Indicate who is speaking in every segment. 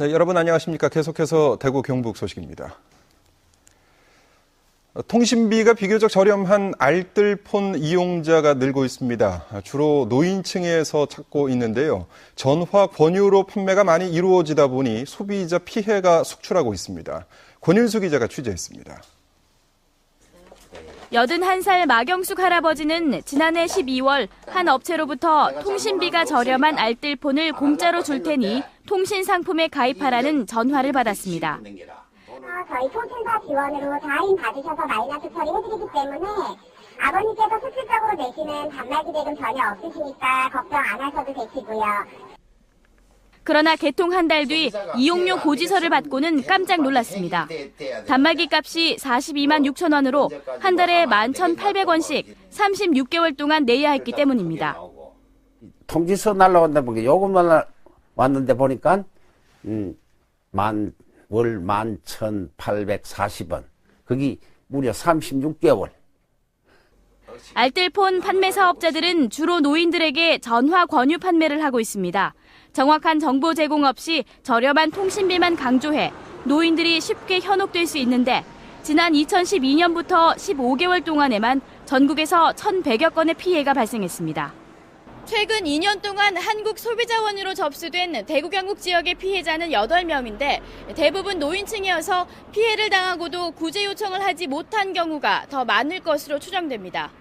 Speaker 1: 네, 여러분 안녕하십니까. 계속해서 대구 경북 소식입니다. 통신비가 비교적 저렴한 알뜰폰 이용자가 늘고 있습니다. 주로 노인층에서 찾고 있는데요. 전화 권유로 판매가 많이 이루어지다 보니 소비자 피해가 속출하고 있습니다. 권윤수 기자가 취재했습니다.
Speaker 2: 81살 마경숙 할아버지는 지난해 12월 한 업체로부터 통신비가 저렴한 알뜰폰을 공짜로 줄 테니 통신 상품에 가입하라는 전화를 받았습니다.
Speaker 3: 저희 통신사 지원으로 자인 받으셔서 마이너스 처리해드리기 때문에 아버님께서 수술적으로 내시는 단말기 대금 전혀 없으시니까 걱정 안 하셔도 되시고요.
Speaker 2: 그러나 개통 한 달 뒤 이용료 고지서를 받고는 깜짝 놀랐습니다. 단말기 값이 42만 6천 원으로 한 달에 11,800원씩 36개월 동안 내야 했기 때문입니다.
Speaker 4: 통지서 날라온다 보니까 요금만 왔는데 보니까 월 11,840원. 거기 무려 36개월.
Speaker 2: 알뜰폰 판매 사업자들은 주로 노인들에게 전화 권유 판매를 하고 있습니다. 정확한 정보 제공 없이 저렴한 통신비만 강조해 노인들이 쉽게 현혹될 수 있는데 지난 2012년부터 15개월 동안에만 전국에서 1,100여 건의 피해가 발생했습니다. 최근 2년 동안 한국소비자원으로 접수된 대구 경북 지역의 피해자는 8명인데 대부분 노인층이어서 피해를 당하고도 구제 요청을 하지 못한 경우가 더 많을 것으로 추정됩니다.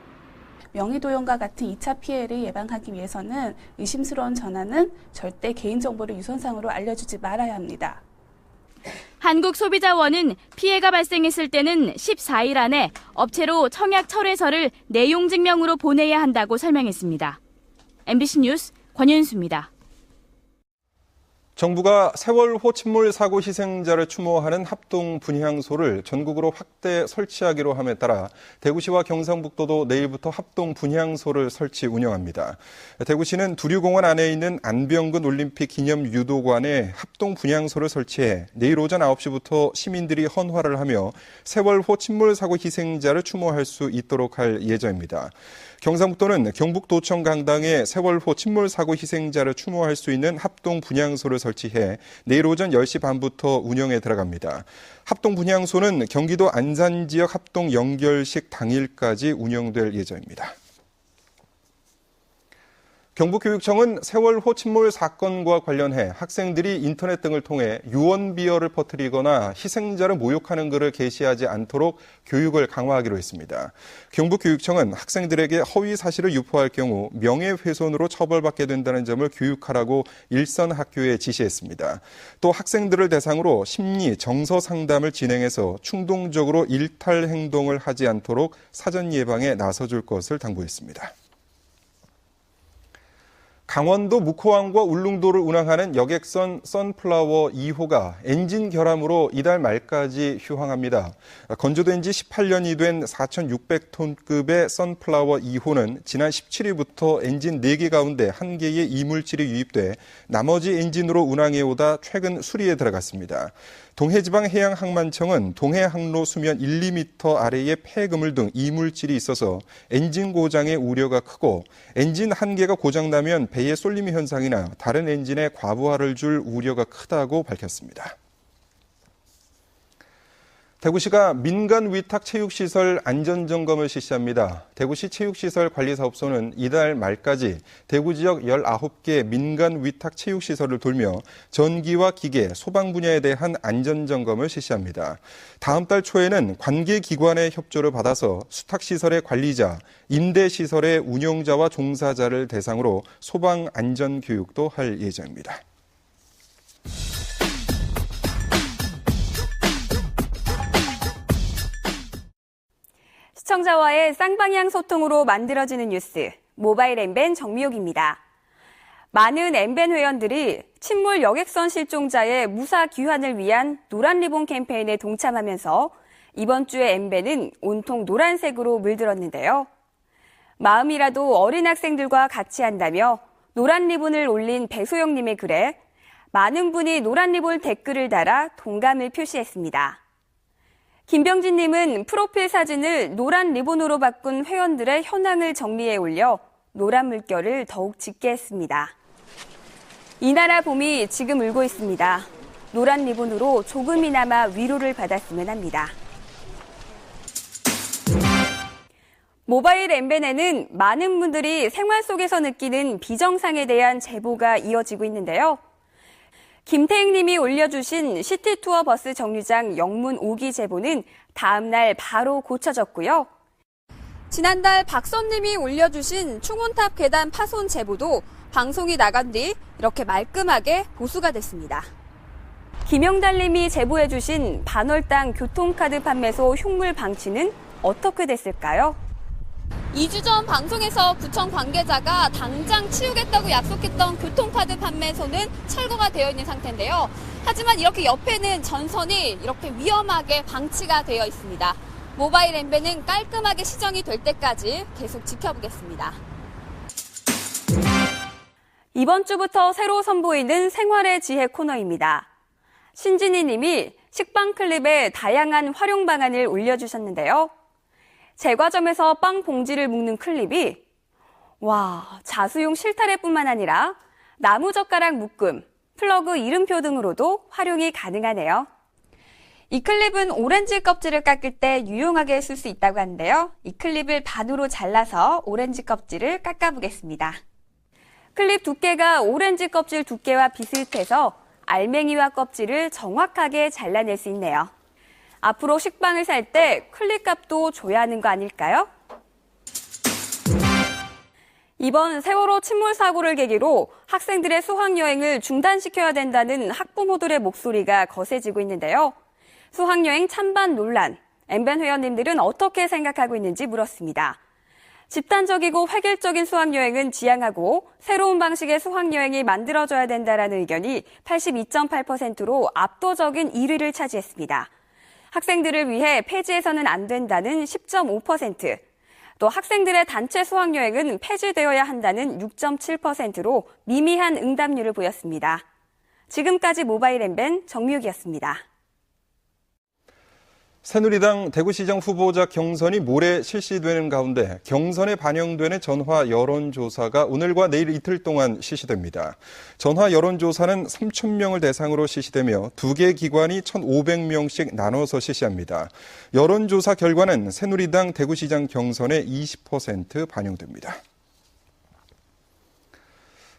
Speaker 5: 명의도용과 같은 2차 피해를 예방하기 위해서는 의심스러운 전화는 절대 개인정보를 유선상으로 알려주지 말아야 합니다.
Speaker 2: 한국소비자원은 피해가 발생했을 때는 14일 안에 업체로 청약 철회서를 내용 증명으로 보내야 한다고 설명했습니다. MBC 뉴스 권윤수입니다.
Speaker 1: 정부가 세월호 침몰 사고 희생자를 추모하는 합동 분향소를 전국으로 확대 설치하기로 함에 따라 대구시와 경상북도도 내일부터 합동 분향소를 설치 운영합니다. 대구시는 두류공원 안에 있는 안병근 올림픽 기념 유도관에 합동 분향소를 설치해 내일 오전 9시부터 시민들이 헌화를 하며 세월호 침몰 사고 희생자를 추모할 수 있도록 할 예정입니다. 경상북도는 경북도청 강당에 세월호 침몰 사고 희생자를 추모할 수 있는 합동 분향소를 설치해 내일 오전 10시 반부터 운영에 들어갑니다. 합동 분향소는 경기도 안산 지역 합동 연결식 당일까지 운영될 예정입니다. 경북교육청은 세월호 침몰 사건과 관련해 학생들이 인터넷 등을 통해 유언비어를 퍼뜨리거나 희생자를 모욕하는 글을 게시하지 않도록 교육을 강화하기로 했습니다. 경북교육청은 학생들에게 허위 사실을 유포할 경우 명예훼손으로 처벌받게 된다는 점을 교육하라고 일선 학교에 지시했습니다. 또 학생들을 대상으로 심리, 정서 상담을 진행해서 충동적으로 일탈 행동을 하지 않도록 사전 예방에 나서줄 것을 당부했습니다. 강원도 묵호항과 울릉도를 운항하는 여객선 선플라워 2호가 엔진 결함으로 이달 말까지 휴항합니다. 건조된 지 18년이 된 4,600톤급의 선플라워 2호는 지난 17일부터 엔진 4개 가운데 1개의 이물질이 유입돼 나머지 엔진으로 운항해오다 최근 수리에 들어갔습니다. 동해지방해양항만청은 동해 항로 수면 1, 2m 아래에 폐그물 등 이물질이 있어서 엔진 고장의 우려가 크고 엔진 한 개가 고장나면 배의 쏠림 현상이나 다른 엔진에 과부하를 줄 우려가 크다고 밝혔습니다. 대구시가 민간 위탁 체육시설 안전점검을 실시합니다. 대구시 체육시설관리사업소는 이달 말까지 대구 지역 19개 민간 위탁 체육시설을 돌며 전기와 기계, 소방 분야에 대한 안전점검을 실시합니다. 다음 달 초에는 관계기관의 협조를 받아서 수탁시설의 관리자, 임대시설의 운영자와 종사자를 대상으로 소방 안전교육도 할 예정입니다.
Speaker 6: 시청자와의 쌍방향 소통으로 만들어지는 뉴스, 모바일 엠벤 정미옥입니다. 많은 엠벤 회원들이 침몰 여객선 실종자의 무사 귀환을 위한 노란 리본 캠페인에 동참하면서 이번 주에 엠벤은 온통 노란색으로 물들었는데요. 마음이라도 어린 학생들과 같이 한다며 노란 리본을 올린 배소영님의 글에 많은 분이 노란 리본 댓글을 달아 동감을 표시했습니다. 김병진님은 프로필 사진을 노란 리본으로 바꾼 회원들의 현황을 정리해 올려 노란 물결을 더욱 짙게 했습니다. 이 나라 봄이 지금 울고 있습니다. 노란 리본으로 조금이나마 위로를 받았으면 합니다. 모바일 엠벤에는 많은 분들이 생활 속에서 느끼는 비정상에 대한 제보가 이어지고 있는데요. 김태익 님이 올려주신 시티투어 버스 정류장 영문 5기 제보는 다음 날 바로 고쳐졌고요. 지난달 박선 님이 올려주신 충원탑 계단 파손 제보도 방송이 나간 뒤 이렇게 말끔하게 보수가 됐습니다. 김영달 님이 제보해주신 반월당 교통카드 판매소 흉물 방치는 어떻게 됐을까요?
Speaker 7: 2주 전 방송에서 구청 관계자가 당장 치우겠다고 약속했던 교통카드 판매소는 철거가 되어 있는 상태인데요. 하지만 이렇게 옆에는 전선이 이렇게 위험하게 방치가 되어 있습니다. 모바일 엠벤은 깔끔하게 시정이 될 때까지 계속 지켜보겠습니다.
Speaker 6: 이번 주부터 새로 선보이는 생활의 지혜 코너입니다. 신진희 님이 식빵 클립에 다양한 활용 방안을 올려주셨는데요. 제과점에서 빵 봉지를 묶는 클립이 자수용 실타래뿐만 아니라 나무젓가락 묶음, 플러그 이름표 등으로도 활용이 가능하네요. 이 클립은 오렌지 껍질을 깎을 때 유용하게 쓸 수 있다고 하는데요. 이 클립을 반으로 잘라서 오렌지 껍질을 깎아보겠습니다. 클립 두께가 오렌지 껍질 두께와 비슷해서 알맹이와 껍질을 정확하게 잘라낼 수 있네요. 앞으로 식빵을 살 때 클립 값도 줘야 하는 거 아닐까요? 이번 세월호 침몰 사고를 계기로 학생들의 수학여행을 중단시켜야 된다는 학부모들의 목소리가 거세지고 있는데요. 수학여행 찬반 논란, 엠벤 회원님들은 어떻게 생각하고 있는지 물었습니다. 집단적이고 획일적인 수학여행은 지양하고 새로운 방식의 수학여행이 만들어져야 된다는 의견이 82.8%로 압도적인 1위를 차지했습니다. 학생들을 위해 폐지해서는 안 된다는 10.5%, 또 학생들의 단체 수학여행은 폐지되어야 한다는 6.7%로 미미한 응답률을 보였습니다. 지금까지 모바일 엠벤 정미욱이었습니다.
Speaker 1: 새누리당 대구시장 후보자 경선이 모레 실시되는 가운데 경선에 반영되는 전화 여론조사가 오늘과 내일 이틀 동안 실시됩니다. 전화 여론조사는 3,000명을 대상으로 실시되며 2개 기관이 1,500명씩 나눠서 실시합니다. 여론조사 결과는 새누리당 대구시장 경선에 20% 반영됩니다.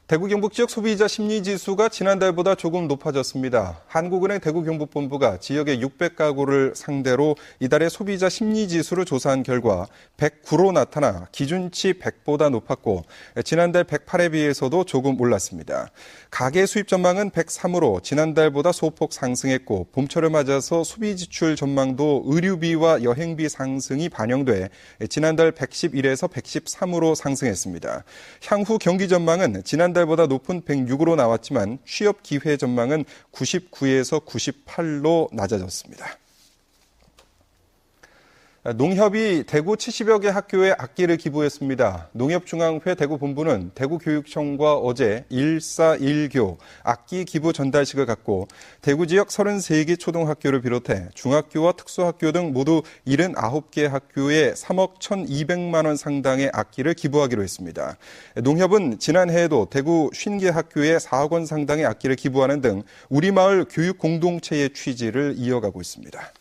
Speaker 1: 대구 경북 지역 소비자 심리지수가 지난달보다 조금 높아졌습니다. 한국은행 대구경북본부가 지역의 600가구를 상대로 이달의 소비자 심리지수를 조사한 결과 109로 나타나 기준치 100보다 높았고 지난달 108에 비해서도 조금 올랐습니다. 가계 수입 전망은 103으로 지난달보다 소폭 상승했고 봄철을 맞아서 소비 지출 전망도 의류비와 여행비 상승이 반영돼 지난달 111에서 113으로 상승했습니다. 향후 경기 전망은 지난달보다 높은 106으로 나왔지만 취업 기회 전망은 99에서 98로 낮아졌습니다. 농협이 대구 70여 개 학교에 악기를 기부했습니다. 농협중앙회 대구본부는 대구교육청과 어제 141교 악기 기부 전달식을 갖고 대구 지역 33개 초등학교를 비롯해 중학교와 특수학교 등 모두 79개 학교에 3억 1,200만 원 상당의 악기를 기부하기로 했습니다. 농협은 지난해에도 대구 50개 학교에 4억 원 상당의 악기를 기부하는 등 우리 마을 교육 공동체의 취지를 이어가고 있습니다.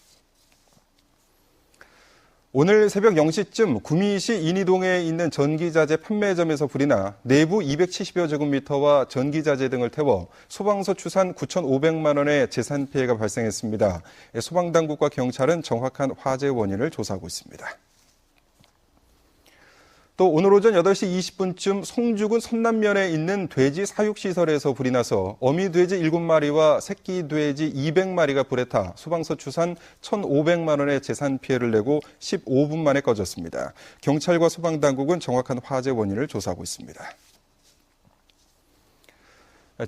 Speaker 1: 오늘 새벽 0시쯤 구미시 인이동에 있는 전기자재 판매점에서 불이 나 내부 270여 제곱미터와 전기자재 등을 태워 소방서 추산 9,500만 원의 재산 피해가 발생했습니다. 소방당국과 경찰은 정확한 화재 원인을 조사하고 있습니다. 또 오늘 오전 8시 20분쯤 송주군 선남면에 있는 돼지 사육시설에서 불이 나서 어미 돼지 7마리와 새끼 돼지 200마리가 불에 타 소방서 추산 1,500만 원의 재산 피해를 내고 15분 만에 꺼졌습니다. 경찰과 소방당국은 정확한 화재 원인을 조사하고 있습니다.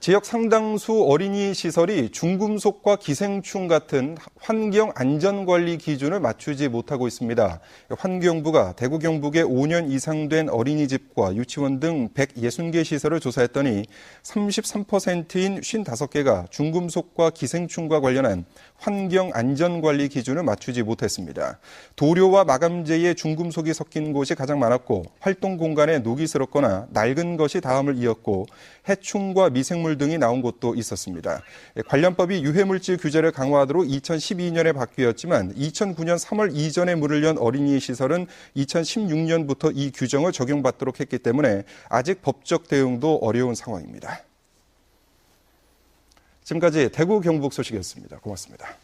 Speaker 1: 지역 상당수 어린이 시설이 중금속과 기생충 같은 환경 안전관리 기준을 맞추지 못하고 있습니다. 환경부가 대구 경북의 5년 이상 된 어린이집과 유치원 등 160개 시설을 조사했더니 33%인 55개가 중금속과 기생충과 관련한 환경 안전관리 기준을 맞추지 못했습니다. 도료와 마감재에 중금속이 섞인 곳이 가장 많았고 활동 공간에 녹이 슬었거나 낡은 것이 다음을 이었고 해충과 미생 미생물 등이 나온 곳도 있었습니다. 관련법이 유해물질 규제를 강화하도록 2012년에 바뀌었지만 2009년 3월 이전에 문을 연 어린이 시설은 2016년부터 이 규정을 적용받도록 했기 때문에 아직 법적 대응도 어려운 상황입니다. 지금까지 대구 경북 소식이었습니다. 고맙습니다.